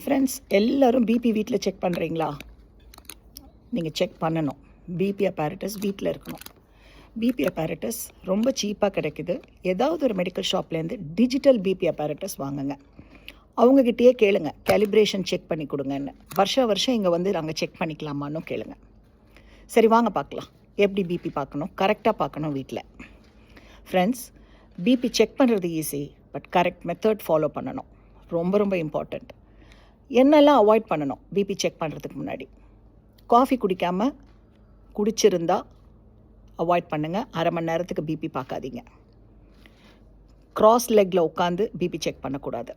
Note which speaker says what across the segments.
Speaker 1: Friends, எல்லோரும் BP வீட்டில் check பண்ணுறீங்களா? நீங்கள் செக் பண்ணணும். பிபி அப்பேரட்டஸ் வீட்டில் இருக்கணும். பிபி அப்பேரட்டஸ் ரொம்ப சீப்பாக கிடைக்குது. ஏதாவது ஒரு மெடிக்கல் ஷாப்லேருந்து டிஜிட்டல் பிபி அப்பேரட்டஸ் வாங்குங்க. அவங்கக்கிட்டேயே கேளுங்க, கேலிப்ரேஷன் செக் பண்ணி கொடுங்கன்னு. வருஷம் இங்கே வந்து நாங்கள் செக் பண்ணிக்கலாமான்னு கேளுங்க. சரி, வாங்க பார்க்கலாம். எப்படி பிபி பார்க்கணும், கரெக்டாக பார்க்கணும் வீட்டில். ஃப்ரெண்ட்ஸ், பிபி செக் பண்ணுறது easy, but correct method follow பண்ணணும். ரொம்ப ரொம்ப இம்பார்ட்டண்ட். என்னெல்லாம் அவாய்ட் பண்ணணும் பிபி செக் பண்ணுறதுக்கு முன்னாடி? காஃபி குடிச்சிருந்தா அவாய்ட் பண்ணுங்கள். அரை மணி நேரத்துக்கு பிபி பார்க்காதீங்க. க்ராஸ் லெக்கில் உட்காந்து பிபி செக் பண்ணக்கூடாது.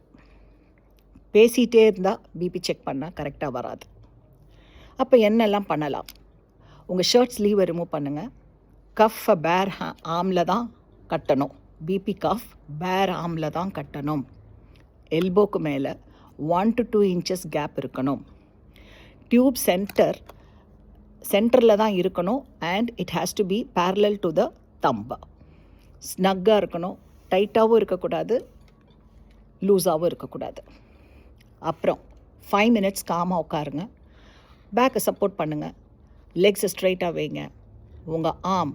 Speaker 1: பேசிகிட்டே இருந்தால் பிபி செக் பண்ணால் கரெக்டாக வராது. அப்போ என்னெல்லாம் பண்ணலாம்? உங்கள் ஷர்ட் ஸ்லீவை ரிமூவ் பண்ணுங்கள். கஃப்பை பேர் ஆமில் தான் கட்டணும். பிபி கஃப் பேர் ஆமில் தான் கட்டணும். எல்போக்கு மேலே 1 to 2 inches கேப் இருக்கணும். டியூப் சென்டரில் தான் இருக்கணும். And it has to be parallel to the thumb. ஸ்னக்காக இருக்கணும். டைட்டாகவும் இருக்கக்கூடாது, லூஸாகவும் இருக்கக்கூடாது. அப்புறம் 5 minutes காமாக உட்காருங்க. பேக்கை சப்போர்ட் பண்ணுங்கள். லெக்ஸை ஸ்ட்ரைட்டாக வைங்க. உங்கள் ஆர்ம்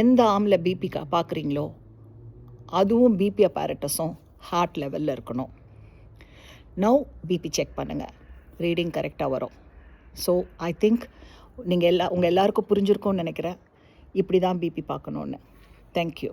Speaker 1: எந்த ஆர்மில் பிபி பார்க்குறீங்களோ அதுவும் பிபி அப்பேரட்டஸும் ஹார்ட் லெவலில் இருக்கணும். நவ் பிபி செக் பண்ணுங்கள். ரீடிங் கரெக்டாக வரும். ஸோ ஐ திங்க் உங்கள் எல்லாருக்கும் புரிஞ்சிருக்கும்னு நினைக்கிறேன். இப்படி தான் பிபி பார்க்கணுன்னு. தேங்க்யூ.